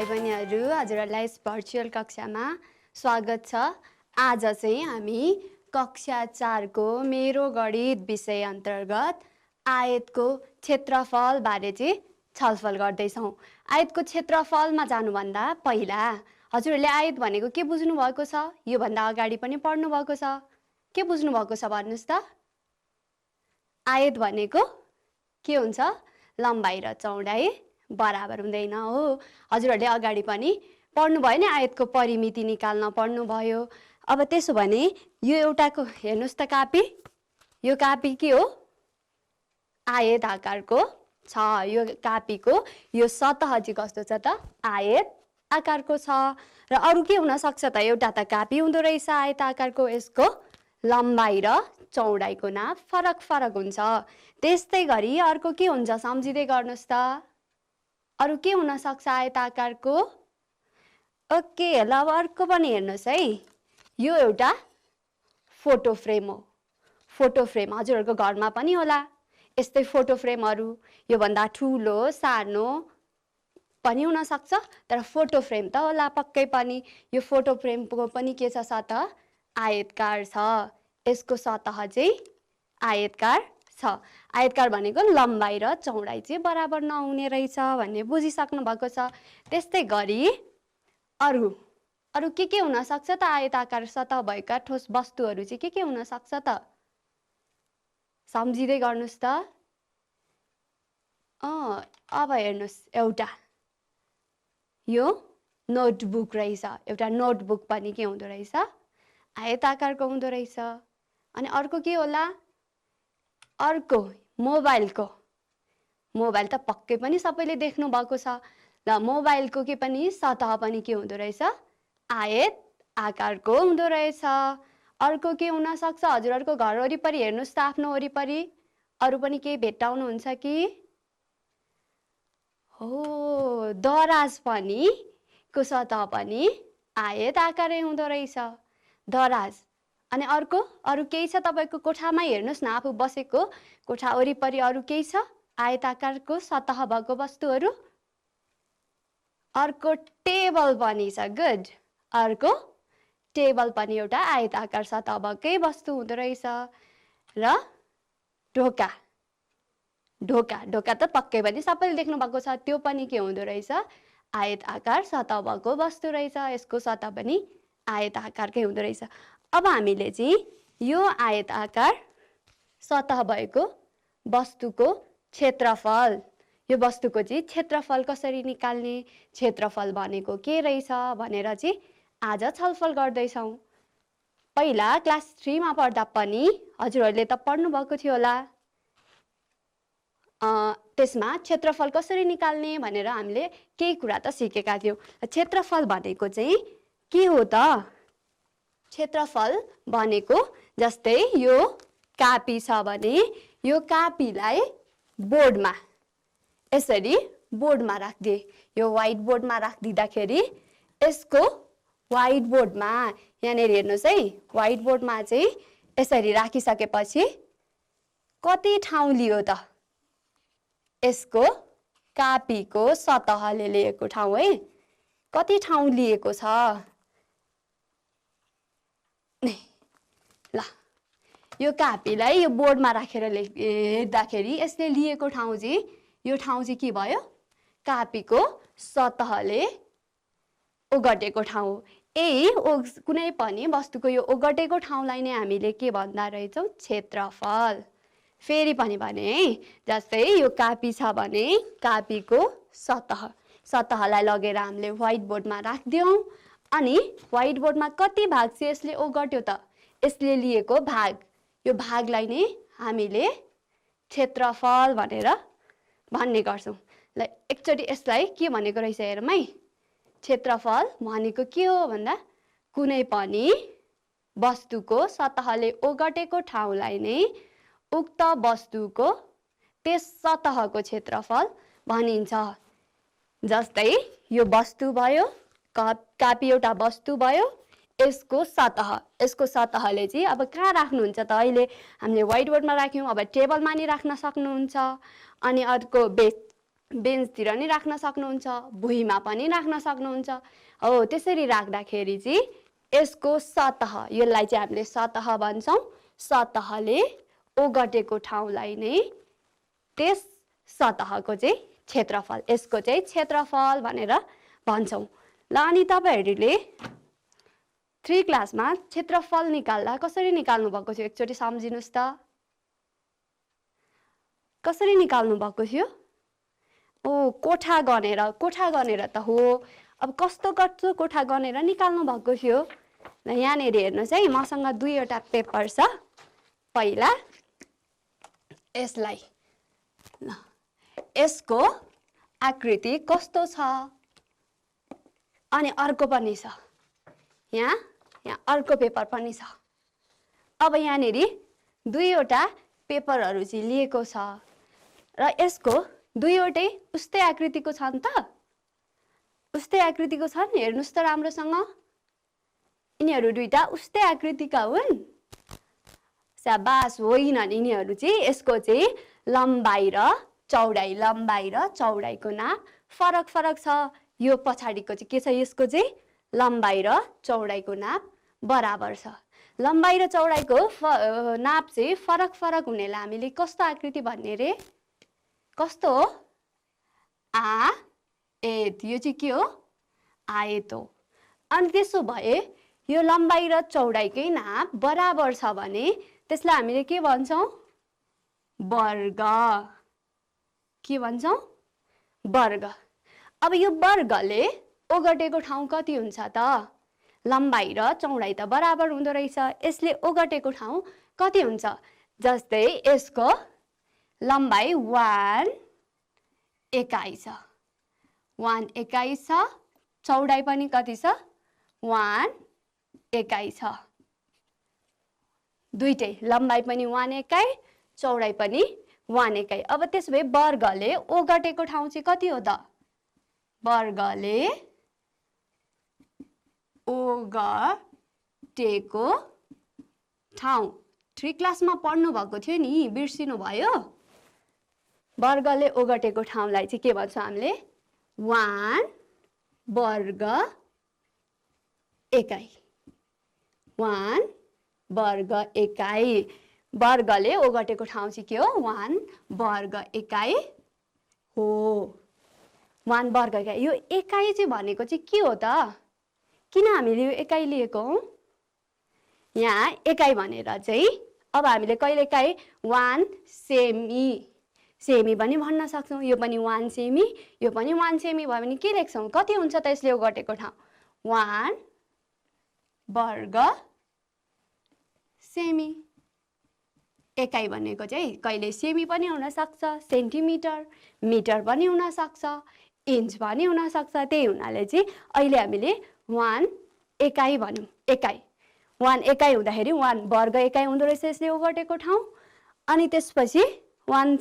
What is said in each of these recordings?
भाइ बहिनीहरू, हजुरहरूलाई यस भर्चुअल कक्षामा स्वागत छ। आज चाहिँ हामी कक्षा 4 को मेरो गणित विषय अन्तर्गत आयतको क्षेत्रफल बारे चाहिँ छलफल गर्दैछौँ। आयतको क्षेत्रफलमा जानुभन्दा पहिला हजुरहरूले आयत भनेको के बुझ्नु भएको छ? यो भन्दा अगाडि पनि पढ्नु भएको छ। के बुझ्नु भएको छ भन्नुस् त? आयत भनेको के हुन्छ? लम्बाइ र चौडाइ बराबर हुँदैन हो। हजुरहरूले अगाडि पनि पढ्नु भयो नि, आयतको परिमिति निकाल्न पढ्नु भयो। अब त्यसो भने यो एउटाको हेर्नुस् त कापी, यो कापी के हो? आयत आकारको छ। यो कापीको यो सतह चाहिँ कस्तो छ त? आयत आकारको छ। र अरू के हुन सक्छ त? एउटा त कापी हुँदो रहेछ आयत आकारको, यसको लम्बाइ र चौडाइको नाप फरक फरक हुन्छ। त्यस्तै गरी अर्को के हुन्छ सम्झिँदै गर्नुस् त? अरू के हुन सक्छ आयत आकारको? ओके, ल अब अर्को पनि हेर्नुहोस् है। यो एउटा फोटो फ्रेम हो। फोटो फ्रेम हजुरहरूको घरमा पनि होला यस्तै फोटो फ्रेमहरू। योभन्दा ठुलो सानो पनि हुन सक्छ, तर फोटो फ्रेम त होला पक्कै पनि। यो फोटो फ्रेमको पनि के छ? सतह आयतकार छ। यसको सतह चाहिँ आयतकार छ। आयतकार भनेको लम्बाइ र चौडाइ चाहिँ बराबर नहुने रहेछ भन्ने बुझिसक्नु भएको छ। त्यस्तै गरी अरू के हुन सक्छ त? आयत आकार सतह भएका ठोस वस्तुहरू चाहिँ के हुन सक्छ त? सम्झिँदै गर्नुस् त। अब हेर्नुहोस्, एउटा यो नोटबुक रहेछ। एउटा नोटबुक पनि के हुँदो रहेछ? आयत आकारको हुँदो रहेछ। अनि अर्को के होला? अर्को मोबाइल त पक्कै पनि सबैले देख्नु भएको छ। ल मोबाइलको के पनि सतह पनि के हुँदो रहेछ? आयत आकारको हुँदो रहेछ। अर्को के हुन सक्छ? हजुरहरूको घर वरिपरि हेर्नुहोस् त, आफ्नो वरिपरि अरू पनि केही भेट्टाउनुहुन्छ कि? हो, दराज पनि को सतह पनि आयत आकारै हुँदो रहेछ। दराज। अनि अर्को अरू केही छ? तपाईँको कोठामै हेर्नुहोस् न, आफू बसेको कोठा वरिपरि अरू केही छ आयत आकारको सतह भएको वस्तुहरू? अर्को टेबल पनि छ। गुड। अर्को टेबल पनि एउटा आयत आकार सतह भएकै वस्तु हुँदो रहेछ। र ढोका त पक्कै पनि सबैले देख्नु भएको छ। त्यो पनि के हुँदो रहेछ? आयत आकार सतह भएको वस्तु रहेछ। यसको सतह पनि आयत आकारकै हुँदो रहेछ। अब हामीले चाहिँ यो आयत आकार सतह भएको वस्तुको क्षेत्रफल, यो वस्तुको चाहिँ क्षेत्रफल कसरी निकाल्ने, क्षेत्रफल भनेको के रहेछ भनेर चाहिँ आज छलफल गर्दैछौँ। पहिला क्लास 3 मा पढ्दा पनि हजुरहरूले त पढ्नु भएको थियो होला। त्यसमा क्षेत्रफल कसरी निकाल्ने भनेर हामीले केही कुरा त सिकेका थियौँ। क्षेत्रफल भनेको चाहिँ के हो त? क्षेत्रफल भनेको जस्तै यो कापी छ भने यो कापीलाई बोर्डमा यसरी बोर्डमा राखिदिए, यो व्हाइट बोर्डमा राखिदिँदाखेरि यसको व्हाइट बोर्डमा यहाँनिर हेर्नुहोस् है, व्हाइट बोर्डमा चाहिँ यसरी राखिसकेपछि कति ठाउँ लियो त? यसको कापीको सतहले लिएको ठाउँ है, कति ठाउँ लिएको छ? ल यो कापीलाई यो बोर्डमा राखेर हेर्दाखेरि यसले लिएको ठाउँ चाहिँ, यो ठाउँ चाहिँ के भयो? कापीको सतहले ओगटेको ठाउँ। कुनै पनि वस्तुको यो ओगटेको ठाउँलाई नै हामीले के भन्दा रहेछौँ? क्षेत्रफल। फेरि पनि भने है, जस्तै यो कापी छ भने कापीको सतहलाई लगेर हामीले व्हाइट बोर्डमा राखिदियौँ। अनि व्हाइट बोर्डमा कति भाग चाहिँ यसले ओगट्यो त? यसले लिएको भाग, यो भागलाई नै हामीले क्षेत्रफल भनेर भन्ने गर्छौँ। ल एकचोटि यसलाई के भनेको रहेछ हेरौँ है। क्षेत्रफल भनेको के हो भन्दा कुनै पनि वस्तुको सतहले ओगटेको ठाउँलाई नै उक्त वस्तुको त्यस सतहको क्षेत्रफल भनिन्छ। जस्तै यो वस्तु भयो, कापी एउटा वस्तु भयो, यसको सतहले चाहिँ अब कहाँ राख्नुहुन्छ त? अहिले हामीले व्हाइट बोर्डमा राख्यौँ, अब टेबलमा नि राख्न सक्नुहुन्छ। अनि अर्को बेन्चतिर नि राख्न सक्नुहुन्छ, भुइँमा पनि राख्न सक्नुहुन्छ। हो त्यसरी राख्दाखेरि चाहिँ यसको सतह, यसलाई चाहिँ हामीले सतह भन्छौँ। सतहले ओगटेको ठाउँलाई नै त्यस सतहको चाहिँ क्षेत्रफल, यसको चाहिँ क्षेत्रफल भनेर भन्छौँ। ल अनि तपाईहरूले 3 क्लासमा क्षेत्रफल निकाल्दा कसरी निकाल्नु भएको थियो एकचोटि सम्झिनुस् त। कसरी निकाल्नु भएको थियो? ओ कोठा गनेर त हो। अब कस्तो कस्तो कोठा गनेर निकाल्नु भएको थियो? ल यहाँनिर हेर्नुहोस् है, मसँग 2वटा पेपर छ। पहिला यसलाई, ल यसको आकृति कस्तो छ, अनि अर्को पनि छ, यहाँ अर्को पेपर पनि छ। अब यहाँनिर 2वटा पेपरहरू चाहिँ लिएको छ र यसको 2वटै उस्तै आकृतिको छन् त? उस्तै आकृतिको छन्? हेर्नुहोस् त राम्रोसँग, यिनीहरू दुईटा उस्तै आकृतिका हुन्? स्याबास, होइन, यिनीहरू चाहिँ यसको चाहिँ लम्बाइ र चौडाइको नाप फरक फरक छ। यो पछाडिको चाहिँ के छ, यसको चाहिँ लम्बाइ र चौडाइको नाप बराबर छ। लम्बाइ र चौडाइको नाप चाहिँ फरक फरक हुनेलाई हामीले कस्तो आकृति भन्ने रे? कस्तो हो? आयत। यो चाहिँ के हो? आयत हो। अनि त्यसो भए यो लम्बाइ र चौडाइकै नाप बराबर छ भने त्यसलाई हामीले के भन्छौँ? वर्ग। के भन्छौँ? वर्ग। अब यो वर्गले ओगटेको ठाउँ कति हुन्छ त? लम्बाइ र चौडाइ त बराबर हुँदो रहेछ, यसले ओगटेको ठाउँ कति हुन्छ? जस्तै यसको लम्बाइ 1 एकाइ छ, 1 एकाइ छ, चौडाइ पनि कति छ? 1 एकाइ छ। दुईटै लम्बाइ पनि 1 एकाइ, चौडाइ पनि 1 एकाइ। अब त्यसो भए वर्गले ओगटेको ठाउँ चाहिँ कति हो त? वर्गले ओगटेको ठाउँ 3 क्लासमा पढ्नु भएको थियो नि, बिर्सिनु भयो? वर्गले ओगटेको ठाउँलाई चाहिँ के भन्छौँ हामीले? 1 वर्ग एकाइ। 1 वर्ग एकाइ। वर्गले ओगटेको ठाउँ चाहिँ के हो? 1 वर्ग एकाइ हो। 1 वर्ग एकाइ। यो एकाइ चाहिँ भनेको चाहिँ के हो त? किन हामीले यो एकाइ लिएको हौ? यहाँ एकाइ भनेर चाहिँ अब हामीले कहिलेकाहीँ 1 सेमी पनि भन्न सक्छौँ। यो पनि 1 सेमी, यो पनि 1 सेमी भयो भने के लेख्छौँ? कति हुन्छ त यसले ओगटेको ठाउँ? 1 वर्ग सेमी। एकाइ भनेको चाहिँ कहिले सेमी पनि हुन सक्छ, सेन्टिमिटर, मिटर पनि हुन सक्छ, इन्च पनि हुन सक्छ। त्यही हुनाले चाहिँ अहिले हामीले 1 एकाइ भन्यौँ। एकाइ 1 एकाइ हुँदाखेरि 1 वर्ग एकाइ हुँदो रहेछ यसले ओगटेको ठाउँ। अनि त्यसपछि 1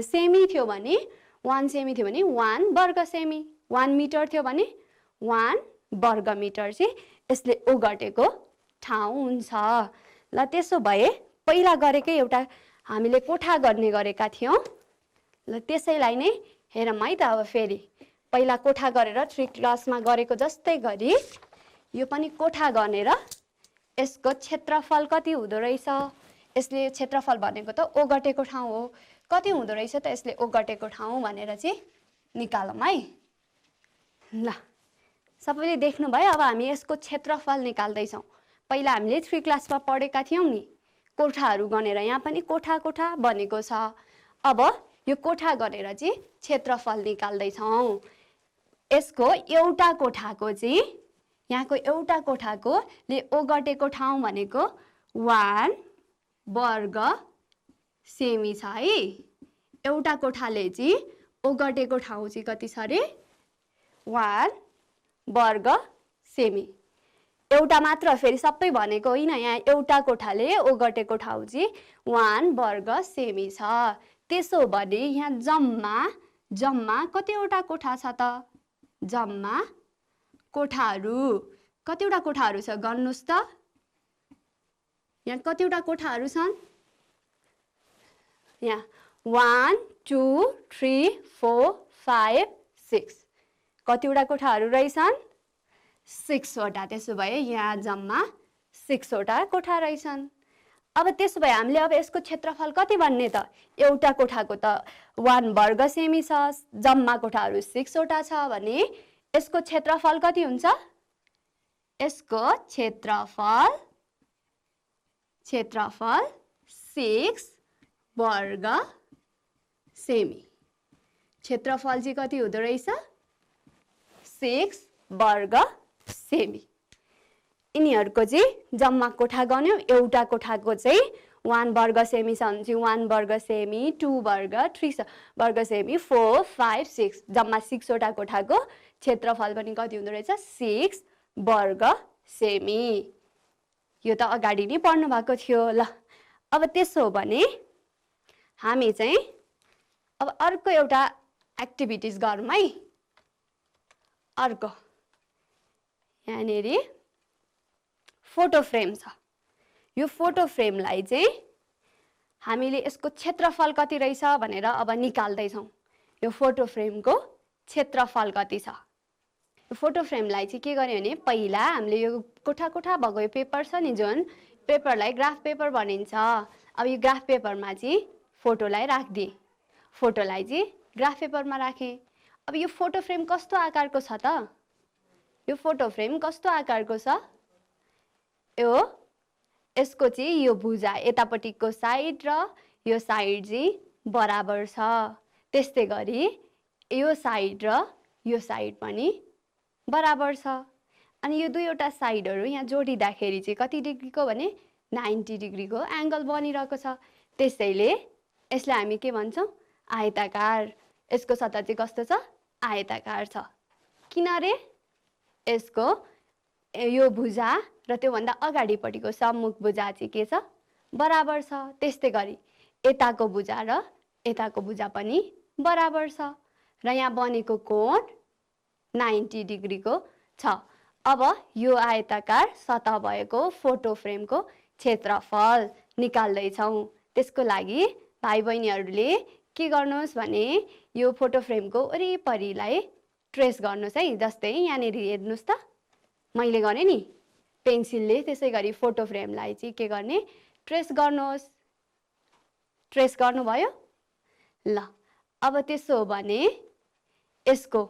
सेमी थियो भने 1 वर्ग सेमी, 1 मिटर थियो भने 1 वर्ग मिटर चाहिँ यसले ओगटेको ठाउँ हुन्छ। ल त्यसो भए पहिला गरेकै एउटा हामीले कोठा गर्ने गरेका थियौँ। ल त्यसैलाई नै हेरौँ है त। अब फेरि पहिला कोठा गरेर 3 क्लासमा गरेको जस्तै गरी यो पनि कोठा गनेर यसको क्षेत्रफल कति हुँदो रहेछ? यसले क्षेत्रफल भनेको त ओगटेको ठाउँ हो। कति हुँदो रहेछ त यसले ओगटेको ठाउँ भनेर चाहिँ निकालौँ है। ल सबैले देख्नुभयो? अब हामी यसको क्षेत्रफल निकाल्दैछौँ। पहिला हामीले 3 क्लासमा पढेका थियौँ नि, कोठाहरू गनेर। यहाँ पनि कोठा कोठा बनेको छ। अब यो कोठा गरेर चाहिँ क्षेत्रफल निकाल्दैछौँ। यसको एउटा कोठाको चाहिँ, यहाँको एउटा कोठाकोले ओगटेको ठाउँ भनेको 1 वर्ग सेमी छ है। एउटा कोठाले चाहिँ ओगटेको ठाउँ चाहिँ कति छ अरे? 1 वर्ग सेमी। एउटा मात्र, फेरि सबै भनेको होइन, यहाँ एउटा कोठाले ओगटेको ठाउँ चाहिँ 1 वर्ग सेमी छ। त्यसो भने यहाँ जम्मा कतिवटा कोठा छ त? जम्मा कोठाहरू कतिवटा कोठाहरू छ गर्नुस् त? यहाँ कतिवटा कोठाहरू छन्? यहाँ 1 2 3 4 5 6 कतिवटा कोठाहरू रहेछन् 6 वटा त्यसो भए यहाँ जम्मा 6 वटा कोठा रहेछन् अब त्यसो भए हामीले अब यसको क्षेत्रफल कति भन्ने त एउटा कोठाको त 1 वर्ग सेमी छ जम्मा कोठाहरू 6 वटा छ भने यसको क्षेत्रफल कति हुन्छ यसको क्षेत्रफल 6 वर्ग सेमी क्षेत्रफल चाहिँ कति हुँदो रहेछ 6 वर्ग सेमी यिनीहरूको चाहिँ जम्मा कोठा गन्यो एउटा कोठाको चाहिँ 1 वर्ग सेमी छ भने चाहिँ 1 वर्ग सेमी 2 वर्ग 3 वर्ग सेमी 4 5 6 जम्मा 6 वटा कोठाको क्षेत्रफल पनि कति हुँदो रहेछ 6 वर्ग सेमी यो त अगाडि नै पढ्नु भएको थियो ल अब त्यसो हो भने हामी चाहिँ अब अर्को एउटा एक्टिभिटिज गरौँ है अर्को यहाँनेरि फोटो फ्रेम छ यो फोटो फ्रेमलाई चाहिँ हामीले यसको क्षेत्रफल कति रहेछ भनेर अब निकाल्दै छौं यो फोटो फ्रेमको क्षेत्रफल कति छ यो फोटो फ्रेमलाई चाहिँ के गर्ने भने पहिला हामीले यो कोठा कोठा भएको यो पेपर छ नि जुन पेपरलाई ग्राफ पेपर भनिन्छ अब यो ग्राफ पेपरमा चाहिँ फोटोलाई राख्दिए फोटोलाई चाहिँ ग्राफ पेपरमा राखे अब यो फोटो फ्रेम कस्तो आकारको छ त यो फोटो फ्रेम कस्तो आकारको छ यो यसको चाहिँ यो भुजा यतापट्टिको साइड र यो साइड चाहिँ बराबर छ त्यस्तै गरी यो साइड र यो साइड पनि बराबर छ अनि यो दुईवटा साइडहरु यहाँ जोडिदाखेरि चाहिँ कति डिग्रीको भने 90 डिग्रीको एंगल बनिरहेको छ त्यसैले यसलाई हामी के भन्छौं आयताकार यसको सतह चाहिँ कस्तो छ आयताकार छ किन रे यसको यो भुजा र त्यो भन्दा अगाडिपट्टिको सम्मुख भुजा चाहिँ के छ बराबर छ त्यस्तै गरी यताको भुजा र यताको भुजा पनि बराबर छ र यहाँ बनेको कोण 90 डिग्रीको छ अब यो आयताकार सतह भएको फोटो फ्रेमको क्षेत्रफल निकाल्दै छौं त्यसको लागि भाइ बहिनीहरुले के गर्नुहोस् भने यो फोटो फ्रेमको वरिपरिलाई ट्रेस गर्नुहोस् है जस्तै यहाँ नेरि हेर्नुस् त मैले गरे नि पेन्सिलले त्यसै गरी फोटो फ्रेमलाई चाहिँ के गर्ने ट्रेस गर्नुहोस् ट्रेस गर्नुभयो ल अब त्यसो हो भने यसको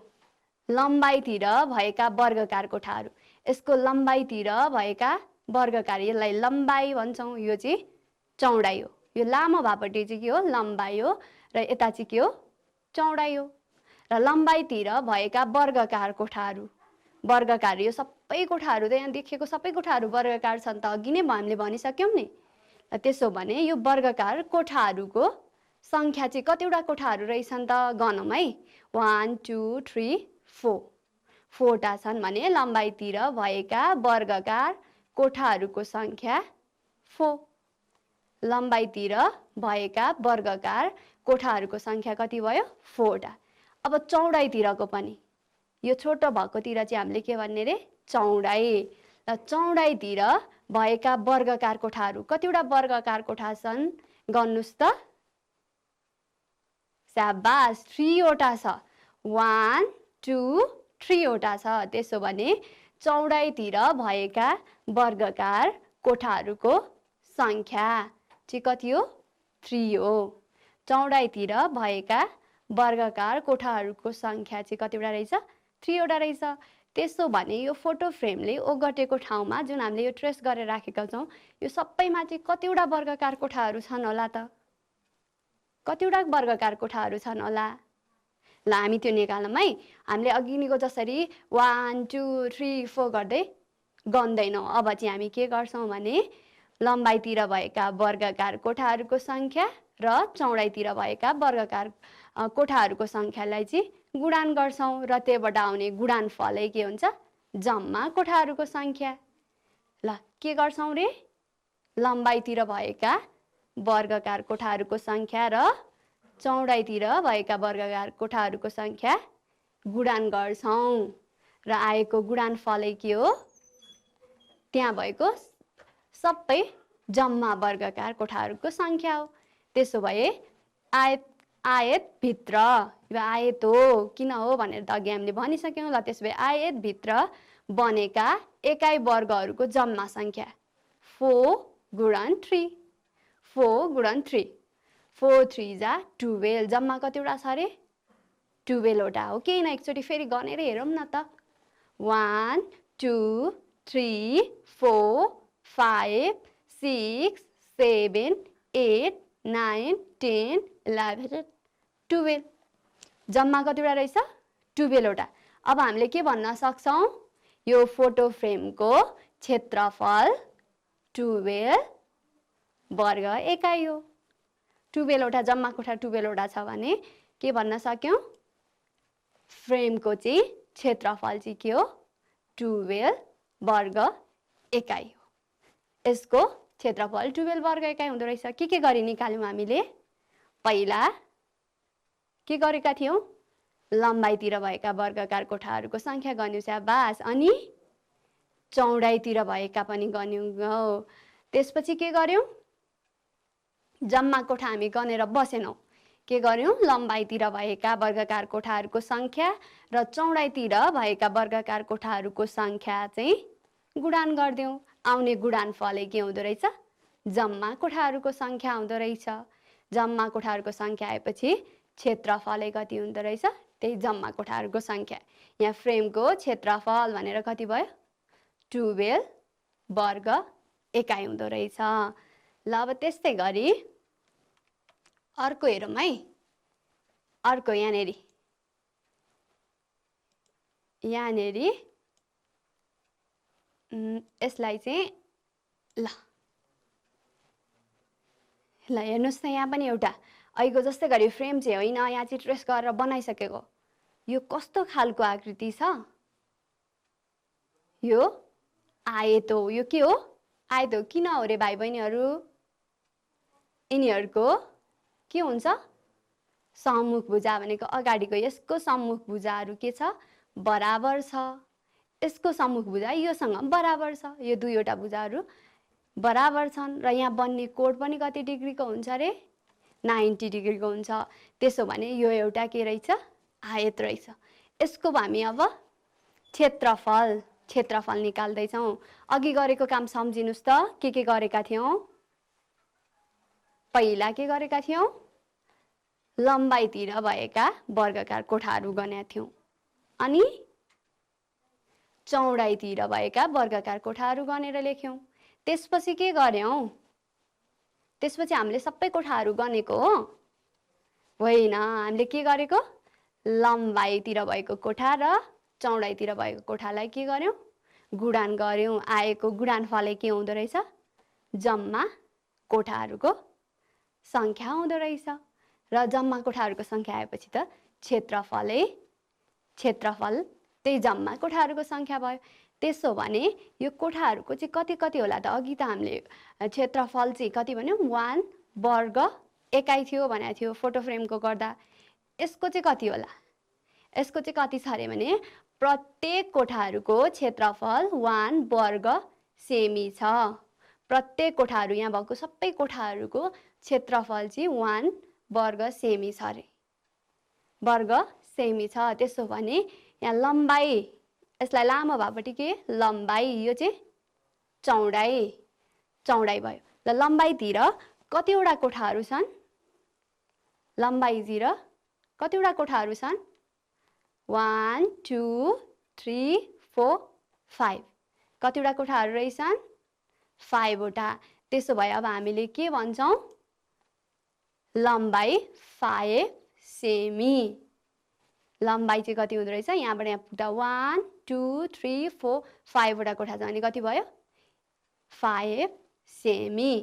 लम्बाइतिर भएका वर्गकार कोठाहरू यसको लम्बाइतिर भएका वर्गकार यसलाई लम्बाई भन्छौं यो चाहिँ चौडाइ हो यो लामो भापट्टि चाहिँ के हो लम्बाई हो र यता चाहिँ के हो चौडाइ हो र लम्बाइतिर भएका वर्गकार कोठाहरू वर्गकार यो सबै कोठाहरू त यहाँ देखेको सबै कोठाहरू वर्गकार छन् त अघि नै हामीले भनिसक्यौं नि त्यसो भने यो वर्गकार कोठाहरूको संख्या चाहिँ कतिवटा कोठाहरू रहेछन् त गणौं है 1 2 3 4 4टा छन् भने लम्बाइतिर भएका वर्गकार कोठाहरूको संख्या 4 लम्बाइतिर भएका वर्गकार कोठाहरूको संख्या कति भयो 4टा अब चौडाइतिरको पनि यो छोटो भएकोतिर चाहिँ हामीले के भन्ने रे चौडाइ र चौडाइतिर भएका वर्गकार कोठाहरू कतिवटा वर्गकार कोठा छन् गन्नुस् त शाबास 3 वटा छ 1 2 3 वटा छ त्यसो भने चौडाइतिर भएका वर्गकार कोठाहरूको संख्या चाहिँ कति हो 3 हो चौडाइतिर भएका वर्गकार कोठाहरूको संख्या चाहिँ कतिवटा रहेछ 3 वटा रहेछ त्यसो भने यो फोटो फ्रेमले ओगटेको ठाउँमा जुन हामीले यो ट्रेस गरेर राखेका छौं यो सबैमा चाहिँ कतिवटा वर्गकार कोठाहरू छन् होला त कतिवटा वर्गकार कोठाहरू छन् होला ल हामी त्यो निकालौं है हामीले अघिनीको जसरी 1 2 3 4 गर्दै गन्दैनौं अब चाहिँ हामी के गर्छौं भने लम्बाइतिर भएका वर्गकार कोठाहरूको संख्या र चौडाइतिर भएका वर्गकार कोठाहरूको संख्यालाई चाहिँ गुणान गर्छौं र त्यसबाट आउने गुणनफलै के हुन्छ जम्मा कोठाहरूको संख्या ल के गर्छौं रे लम्बाइतिर भएका वर्गकार कोठाहरूको संख्या र चौडाइतिर भएका वर्गकार कोठाहरूको संख्या गुणान गर्छौं र आएको गुणनफलै के हो त्यहाँ भएको सबै जम्मा वर्गकार कोठाहरूको संख्या हो त्यसो भए आयतभित्र, यो आयत हो किन हो भनेर त अघि हामीले भनिसक्यौँ। ल त्यसो भए आयतभित्र बनेका एकाइ वर्गहरूको जम्मा सङ्ख्या 4 गुणन 3, 4 गुणन 3, 4 3 जा 12, जम्मा कतिवटा छ अरे 12 वटा हो। केही न एकचोटि फेरि गनेर हेरौँ न त। 1 2 3 4 5 6 7 8 9 10 11 12, जम्मा कतिवटा रहेछ 12 वटा। अब हामीले के भन्न सक्छौँ, यो फोटो फ्रेमको क्षेत्रफल 12 वर्ग एकाइ हो। 12 वटा जम्मा कोठा 12 वटा छ भने के भन्न सक्यौँ, फ्रेमको चाहिँ क्षेत्रफल चाहिँ के हो 12 वर्ग एकाइ हो। यसको क्षेत्रफल 12 वर्ग एकाइ हुँदो रहेछ। के गरी निकाल्यौँ हामीले, पहिला के गरेका थियौँ, लम्बाइतिर भएका वर्गाकार कोठाहरूको सङ्ख्या गन्यौँ स्याबास, अनि चौडाइतिर भएका पनि गन्यौँ। त्यसपछि के गर्यौँ, जम्मा कोठा हामी गनेर बसेनौँ, के गर्यौँ, लम्बाइतिर भएका वर्गाकार कोठाहरूको सङ्ख्या र चौडाइतिर भएका वर्गाकार कोठाहरूको सङ्ख्या चाहिँ गुणान गरिदियौँ। आउने गुणानफलै के हुँदो रहेछ, जम्मा कोठाहरूको सङ्ख्या हुँदो रहेछ। जम्मा कोठाहरूको सङ्ख्या आएपछि क्षेत्रफलै कति हुँदो रहेछ, त्यही जम्मा कोठाहरूको सङ्ख्या। यहाँ फ्रेमको क्षेत्रफल भनेर कति भयो 12 वर्ग एकाइ हुँदो रहेछ। ल अब त्यस्तै गरी अर्को हेरौँ है। अर्को यहाँनेरि यसलाई चाहिँ ल हेर्नुहोस् त, यहाँ पनि एउटा अहिलेको जस्तै गरी फ्रेम चाहिँ होइन, यहाँ चाहिँ ट्रेस गरेर बनाइसकेको। यो कस्तो खालको आकृति छ, यो आयत हो। यो के हो, आयत हो। किन हो रे भाइ बहिनीहरू, यिनीहरूको के हुन्छ, सम्मुख भुजा भनेको अगाडिको यसको सम्मुख भुजाहरू के छ बराबर छ। यसको सम्मुख भुजा योसँग बराबर छ। यो दुईवटा भुजाहरू बराबर छन् र यहाँ बन्ने कोण पनि कति डिग्रीको हुन्छ रे 90 डिग्रीको हुन्छ। त्यसो भने यो एउटा के रहेछ, आयत रहेछ। यसको हामी अब क्षेत्रफल निकाल्दैछौँ। अघि गरेको काम सम्झिनुस् त, के गरेका थियौँ, पहिला के गरेका थियौँ, लम्बाइतिर भएका वर्गाकार कोठाहरू गनेका थियौँ, अनि चौडाइतिर भएका वर्गाकार कोठाहरू गनेर लेख्यौँ। त्यसपछि के गर्यौँ, त्यसपछि हामीले सबै कोठाहरू गनेको हो होइन, हामीले के गरेको, लम्बाइतिर भएको कोठा र चौडाइतिर भएको कोठालाई के गर्यौँ, गुणान गर्यौँ। आएको गुणानफलै के हुँदो रहेछ, जम्मा कोठाहरूको सङ्ख्या हुँदो रहेछ। र जम्मा कोठाहरूको सङ्ख्या आएपछि त क्षेत्रफल त्यही जम्मा कोठाहरूको सङ्ख्या भयो। त्यसो भने यो कोठाहरूको चाहिँ कति होला त, अघि त हामीले क्षेत्रफल चाहिँ कति भन्यौँ 1 वर्ग एकाइ थियो भनेको थियो फोटो फ्रेमको गर्दा। यसको चाहिँ कति होला, यसको चाहिँ कति छ अरे भने प्रत्येक कोठाहरूको क्षेत्रफल 1 वर्ग सेमी छ। प्रत्येक कोठाहरू यहाँ भएको सबै कोठाहरूको क्षेत्रफल चाहिँ 1 वर्ग सेमी छ अरे, वर्ग सेमी छ। त्यसो भने यहाँ लम्बाइ, यसलाई लामो भएपट्टि के लम्बाइ, यो चाहिँ चौडाइ भयो। ल लम्बाइतिर कतिवटा कोठाहरू छन्, लम्बाइतिर कतिवटा कोठाहरू छन् 1 2 3 4 5, कतिवटा कोठाहरू रहेछन् 5 वटा। त्यसो भए अब हामीले के भन्छौँ, लम्बाइ 5 सेमी। लम्बाइ चाहिँ कति हुँदो रहेछ, यहाँबाट यहाँ पुग्दा 1 2 3 4 5 वटा कोठा छ भने कति भयो 5 सेमी।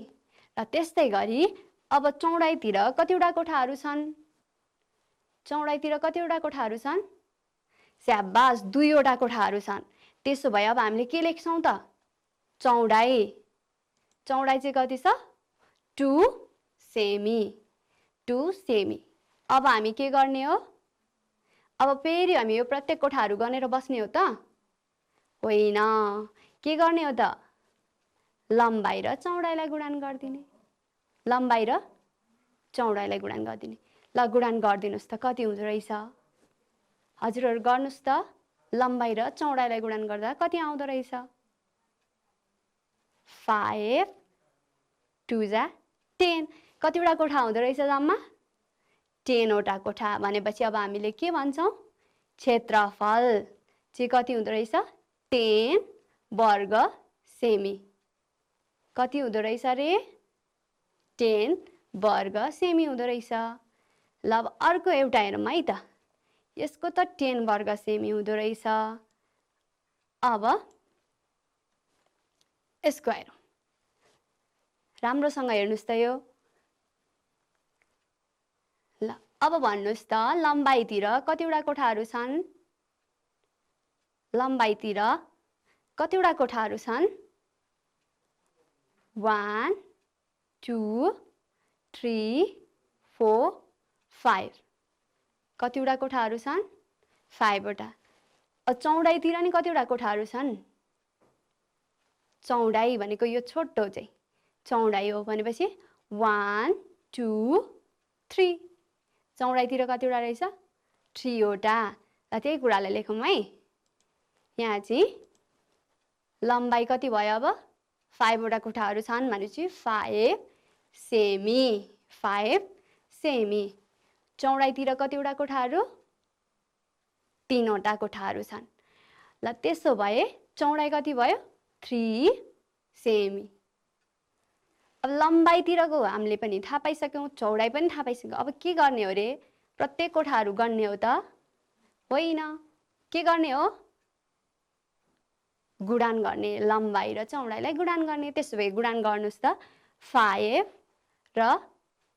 र त्यस्तै गरी अब चौडाइतिर कतिवटा कोठाहरू छन्, चौडाइतिर कतिवटा कोठाहरू छन्, स्याबास 2 वटा कोठाहरू छन्। त्यसो भए अब हामीले के लेख्छौँ त, चौडाइ चाहिँ कति छ 2 सेमी, 2 सेमी। अब हामी के गर्ने हो, अब फेरि हामी यो प्रत्येक कोठाहरू गनेर बस्ने हो त होइन, के गर्ने हो त, लम्बाइ र चौडाइलाई गुणान गरिदिने, लम्बाइ र चौडाइलाई गुणान गरिदिने। ल गुणान गरिदिनुस् त कति हुँदो रहेछ हजुरहरु गर्नुस् त लम्बाई र चौडाइलाई गुणान गर्दा कति आउँदो रहेछ 5 2 जा 10 कतिवटा कोठा हुँदो रहेछ जम्मा 10 वटा कोठा भनेपछि अब हामीले के भन्छौं क्षेत्रफल चाहिँ कति हुँदो रहेछ 10 वर्ग सेमी कति हुँदो रहेछ रे 10 वर्ग सेमी हुँदो रहेछ ल अब अर्को एउटा हेरौँ है त यसको त 10 वर्ग सेमी हुँदो रहेछ अब यसको हेरौँ राम्रोसँग हेर्नुस् त यो ल अब भन्नुस् त लम्बाइतिर कतिवटा कोठाहरू छन् लम्बाइतिर कतिवटा कोठाहरू छन् 1 2 3 4 5 कतिवटा कोठाहरू छन् 5 वटा चौडाइतिर नि कतिवटा कोठाहरू छन् चौडाइ भनेको यो छोटो चाहिँ चौडाइ हो भनेपछि 1 2 3 चौडाइतिर कतिवटा रहेछ 3 वटा ल त्यही कुरालाई लेखौँ है यहाँ चाहिँ लम्बाइ कति भयो अब 5 वटा कोठाहरू छन् भनेपछि 5 सेमी चौडाइतिर कतिवटा कोठाहरू 3 वटा कोठाहरू छन् ल त्यसो भए चौडाइ कति भयो 3 सेमी अब लम्बाइतिरको हामीले पनि थाहा पाइसक्यौं चौडाइ पनि थाहा पाइसक्यौं अब के गर्ने हो रे प्रत्येक कोठाहरू गन्ने हो त होइन के गर्ने हो गुणान गर्ने लम्बाइ र चौडाइलाई गुणान गर्ने त्यसो भए गुणान गर्नुस् त 5 र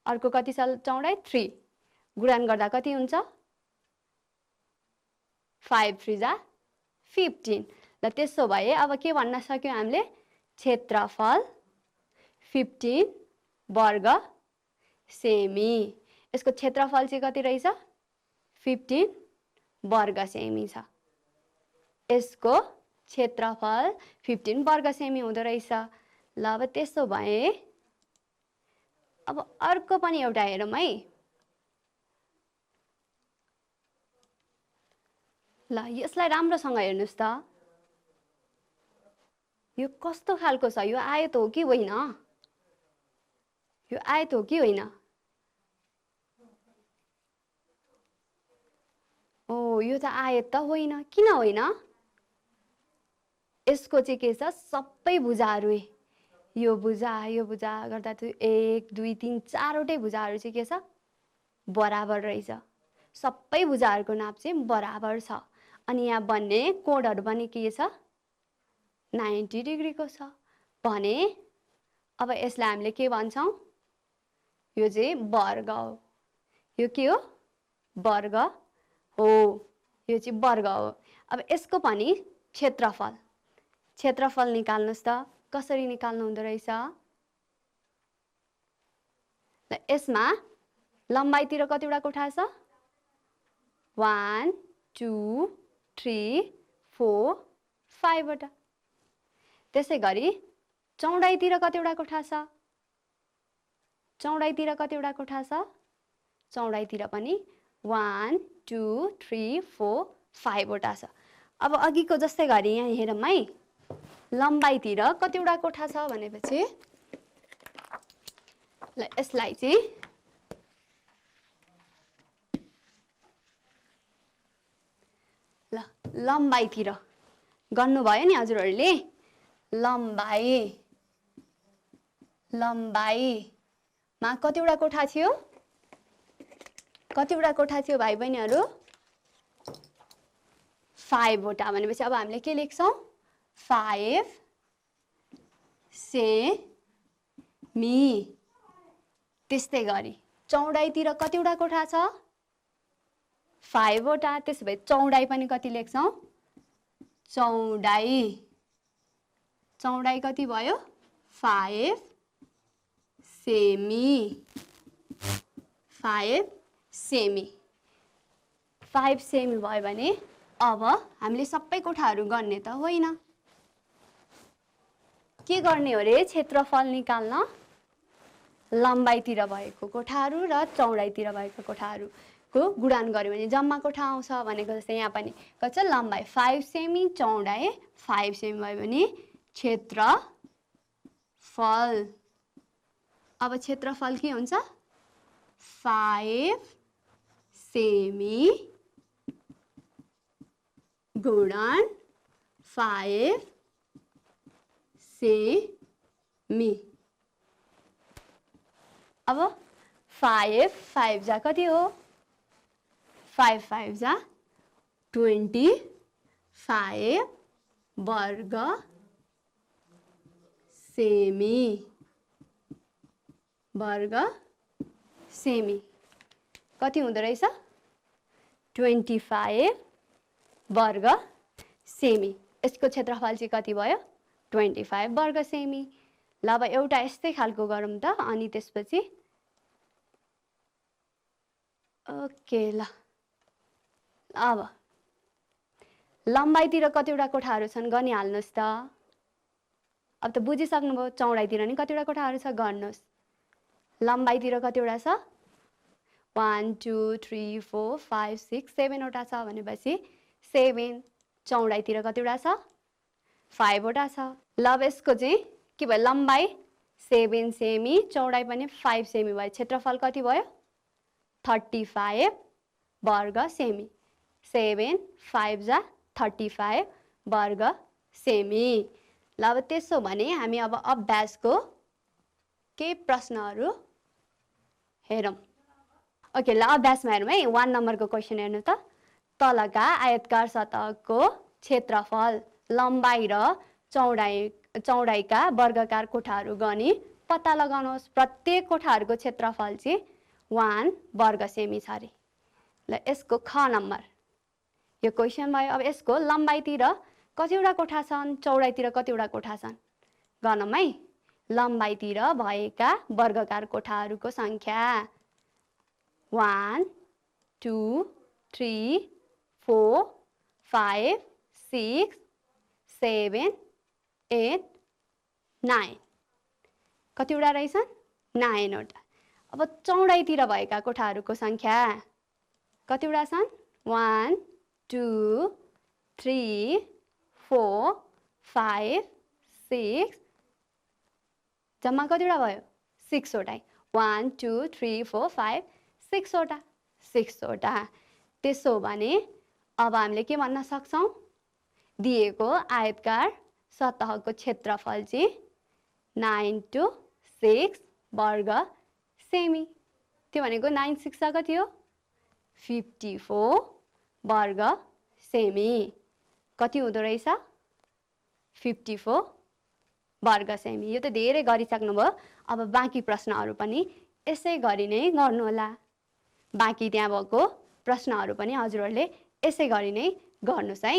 अर्को कति छ चौडाइ 3 गुणान गर्दा कति हुन्छ 5 3 जा 15 ल त्यसो भए अब के भन्न सक्यौं हामीले क्षेत्रफल 15 वर्ग सेमी यसको क्षेत्रफल चाहिँ कति रहेछ 15 वर्ग सेमी छ यसको क्षेत्रफल 15 वर्ग सेमी हुँदो रहेछ ल अब त्यसो भए अब अर्को पनि एउटा हेरौँ है ल यसलाई राम्रोसँग हेर्नुस् त यो कस्तो खालको छ यो आयत हो कि होइन यो आयत हो कि होइन ओ यो त आयत त होइन किन होइन यसको चाहिँ के छ सबै भुजाहरू यो भुजा गर्दा त 1 2 3 4 वटै भुजाहरू चाहिँ के छ बराबर रहेछ सबै भुजाहरूको नाप चाहिँ बराबर छ अनि यहाँ बन्ने कोणहरू पनि के छ 90 डिग्रीको छ भने अब यसलाई हामीले के भन्छौं यो चाहिँ वर्ग हो यो के हो वर्ग हो यो चाहिँ वर्ग हो अब यसको पनि क्षेत्रफल निकाल्नुस् त कसरी निकाल्नु हुँदो रहेछ ल यसमा लम्बाइतिर कतिवटा कोठा छ 1 2 3 4 5 वटा त्यसैगरी चौडाइतिर कतिवटा कोठा छ चौडाइतिर पनि 1 2 3 4 5 वटा छ अब अघिको जस्तै गरी यहाँ हेरौँ है लम्बाइतिर कतिवटा कोठा छ भनेपछि ल यसलाई चाहिँ ल लम्बाइतिर गर्नुभयो नि हजुरहरूले लम्बाइमा कतिवटा कोठा थियो भाइ बहिनीहरू 5 वटा भनेपछि अब हामीले के लेख्छौं 5 सेमी त्यस्तै गरी चौडाइतिर कतिवटा कोठा छ 5 वटा त्यसो भए चौडाइ पनि कति लेख्छौं चौडाइ कति भयो 5 सेमी 5 सेमी भयो भने अब हामीले सबै कोठाहरू गर्ने त होइन के गर्ने हो रे क्षेत्रफल निकाल्न लम्बाइतिर भएको कोठाहरू र चौडाइतिर भएको कोठाहरूको गुणान गर्यो भने जम्मा कोठा आउँछ भनेको जस्तै यहाँ पनि कति छ लम्बाइ 5 सेमी चौडाइ 5 सेमी भयो भने क्षेत्रफल अब क्षेत्रफल के हुन्छ 5 सेमी गुणन 5 सेमी अब 5 जा कति हो 5 जा 25 वर्ग सेमी कति हुँदो रहेछ 25 वर्ग सेमी यसको क्षेत्रफल चाहिँ कति भयो 25 वर्ग सेमी ल अब एउटा यस्तै खालको गरौँ त अनि त्यसपछि ओके ल अब लम्बाइतिर कतिवटा कोठाहरू छन् गनिहाल्नुस् त अब त बुझिसक्नुभयो चौडाइतिर नि कतिवटा कोठाहरू छ गर्नुस् लम्बाइतिर कतिवटा छ 1 2 3 4 5 6 7 वटा छ भनेपछि 7 चौडाइतिर कतिवटा छ 5 वटा छ ल अब यसको चाहिँ के भयो लम्बाइ 7 सेमी चौडाइ पनि 5 सेमी भयो क्षेत्रफल कति भयो 35 वर्ग सेमी 7 5 जा 35 वर्ग सेमी ल अब त्यसो भने हामी अब अभ्यासको केही प्रश्नहरू हेरौँ ओके ल अभ्यासमा हेरौँ है 1 नम्बरको क्वेसन हेर्नु त तलका आयतकार सतहको क्षेत्रफल लम्बाइ र चौडाइका वर्गकार कोठाहरू गनी पत्ता लगाउनुहोस् प्रत्येक कोठाहरूको क्षेत्रफल चाहिँ 1 वर्ग सेमी छ अरे ल यसको ख नम्बर यो क्वेसन भयो अब यसको लम्बाइतिर कतिवटा कोठा छन् चौडाइतिर कतिवटा कोठा छन् गरौँ है लम्बाइतिर भएका वर्गकार कोठाहरूको संख्या 1 2 3 4 5 6 7 8 9 कतिवटा रहेछन् 9 वटा अब चौडाइतिर भएका कोठाहरूको संख्या कतिवटा छन् 1 2 3 4 5 6 जम्मा कतिवटा भयो 6 वटा 1 2 3 4 5 6 वटा 6 वटा त्यसो भने अब हामीले के भन्न सक्छौं दिएको आयतकार सतहको क्षेत्रफल चाहिँ 9 to 6 वर्ग सेमी त्यो भनेको 9 6 कति हो 54 वर्ग सेमी कति हुँदो रहेछ 54 वर्ग सेमी यो त धेरै गरिसक्नुभयो अब बाँकी प्रश्नहरू पनि यसै गरी नै गर्नु होला बाँकी त्यहाँ भएको प्रश्नहरू पनि हजुरहरूले यसै गरी नै गर्नुस् है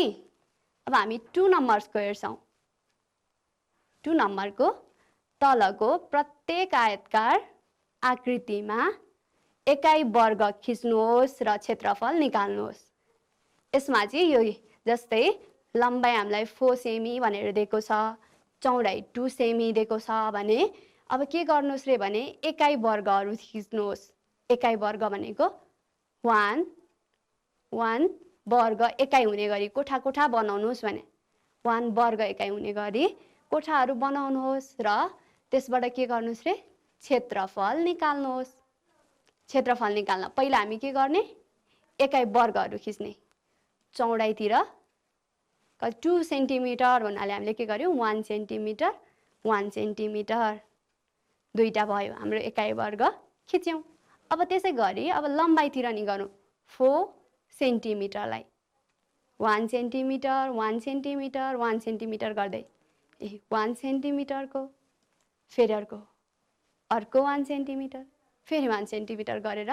अब हामी 2 नम्बर्सको हेर्छौं 2 नम्बरको तलको प्रत्येक आयतकार आकृतिमा एकाइ वर्ग खिच्नुहोस् र क्षेत्रफल निकाल्नुहोस् यसमा चाहिँ यो जस्तै लम्बाइ हामीलाई 4 सेमी भनेर दिएको छ चौडाइ 2 सेमी दिएको छ भने अब के गर्नुस् रे भने एकाइ वर्गहरू खिच्नुहोस् एकाइ वर्ग भनेको 1 1 वर्ग एकाइ हुने गरी कोठा कोठा बनाउनुहोस् भने 1 वर्ग एकाइ हुने गरी कोठाहरू बनाउनुहोस् र त्यसबाट के गर्नुस् रे क्षेत्रफल निकाल्नुहोस् क्षेत्रफल निकाल्न पहिला हामी के गर्ने एकाइ वर्गहरू खिच्ने चौडाइतिर 2 सेन्टिमिटर भन्नाले हामीले के गर्यौं 1 सेन्टिमिटर 1 सेन्टिमिटर दुईटा भयो हाम्रो एकाइ वर्ग खिच्यौं अब त्यसै गरी अब लम्बाइतिर नि गरौँ 4 सेन्टिमिटरलाई 1 सेन्टिमिटर 1 सेन्टिमिटर 1 सेन्टिमिटर गर्दै 1 सेन्टिमिटरको फेरि अर्को 1 सेन्टिमिटर फेरि 1 सेन्टिमिटर गरेर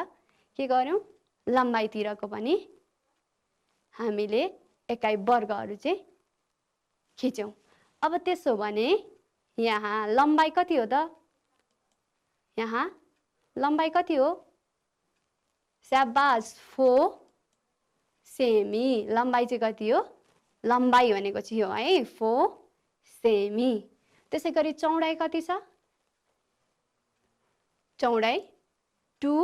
के गर्यौं लम्बाइतिरको पनि हामीले एकाइ वर्गहरू चाहिँ खिच्यौं अब त्यसो भने यहाँ लम्बाइ कति हो त यहाँ लम्बाइ कति हो स्याबास 4 सेमी लम्बाइ चाहिँ कति हो लम्बाइ भनेको चाहिँ हो है 4 सेमी त्यसैगरी चौडाइ कति छ चौडाइ 2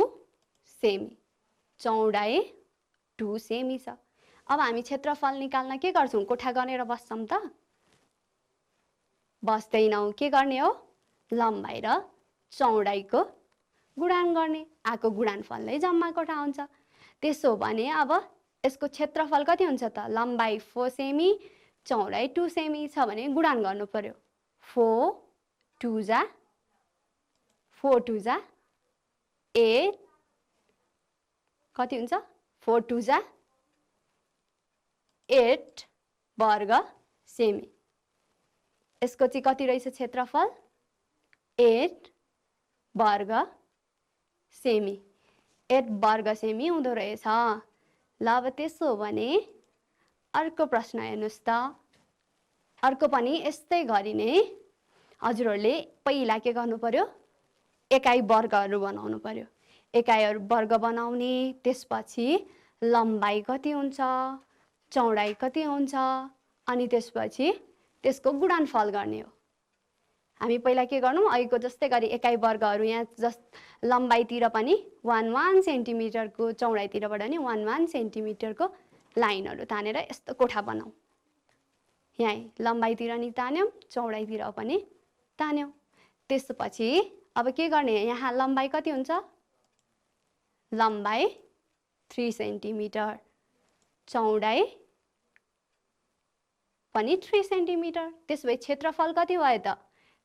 सेमी, चौडाइ 2 सेमी छ। अब हामी क्षेत्रफल निकाल्न के गर्छौं? कोठा गनेर बस्छौं त? बस्दैनौं। के गर्ने हो? लम्बाइ र चौडाइको गुणान गर्ने। आको गुणानफलले जम्मा कोठा हुन्छ। त्यसो भने अब यसको क्षेत्रफल कति हुन्छ त? लम्बाइ 4 सेमी, चौडाइ 2 सेमी छ भने गुणान गर्नु पर्यो। 4 2 जा 8 कति हुन्छ? 4 2 जा 8 वर्ग सेमी। यसको चाहिँ कति रहेछ क्षेत्रफल? 8 वर्ग सेमी। 8 वर्ग सेमी हुँदो रहेछ। ल अब त्यसो भने अर्को प्रश्न हेर्नुस् त। अर्को पनि यस्तै गरी नै हजुरहरूले पहिला के गर्नु पर्यो? एकाइ वर्गहरू बनाउनु पर्यो। एकाइहरू वर्ग बनाउने, त्यसपछि लम्बाइ कति हुन्छ, चौडाइ कति हुन्छ, अनि त्यसपछि त्यसको गुणनफल गर्ने हो। हामी पहिला के गर्नु? अहिलेको जस्तै गरी एकाइ वर्गहरू यहाँ लम्बाइतिर पनि 1 सेन्टिमिटरको, चौडाइतिरबाट नि 1 सेन्टिमिटरको लाइनहरू तानेर यस्तो कोठा बनाऊ। यहाँ लम्बाइतिर नि तान्यौं, चौडाइतिर पनि तान्यौं। त्यसपछि अब के गर्ने? यहाँ लम्बाइ कति हुन्छ? लम्बाइ 3 सेन्टिमिटर, चौडाइ पनि 3 सेन्टिमिटर। त्यसो भए क्षेत्रफल कति भयो त?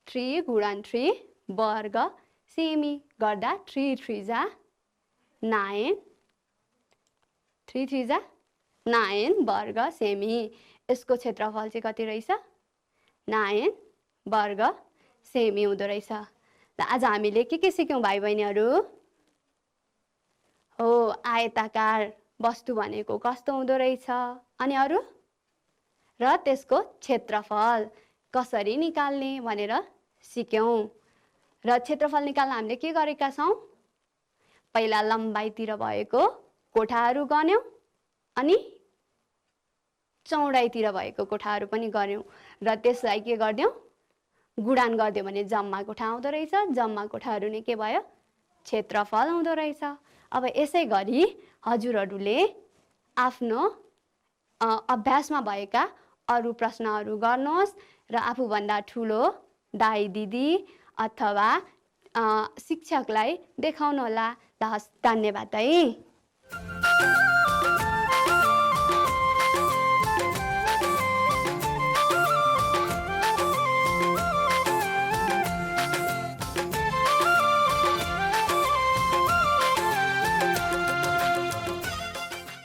3 गुणन 3 वर्ग सेमी गर्दा 3 3 जा 9, 3 3 जा 9 वर्ग सेमी। यसको क्षेत्रफल चाहिँ कति रहेछ? 9 वर्ग सेमी हुँदो रहेछ। ल आज हामीले के सिक्यौं भाइ बहिनीहरू? हो, आयताकार वस्तु भनेको कस्तो हुँदो रहेछ, अनि अरू र त्यसको क्षेत्रफल कसरी निकाल्ने भनेर सिक्यौं। र क्षेत्रफल निकाल्न हामीले के गरेका छौं? पहिला लम्बाइतिर भएको कोठाहरू गन्यौं, अनि चौडाइतिर भएको कोठाहरू पनि गर्यौं, र त्यसलाई के गर्दियौं? गुणान गर्दियौं भने जम्मा कोठा आउँदो रहेछ। जम्मा कोठाहरू नै के भयो? क्षेत्रफल हुँदो रहेछ। अब यसै गरी हजुरहरूले आफ्नो अभ्यासमा भएका अरू प्रश्नहरू गर्नुहोस् र आफूभन्दा ठुलो दाइ दिदी अथवा शिक्षकलाई देखाउनुहोला। ल हस्, धन्यवाद है।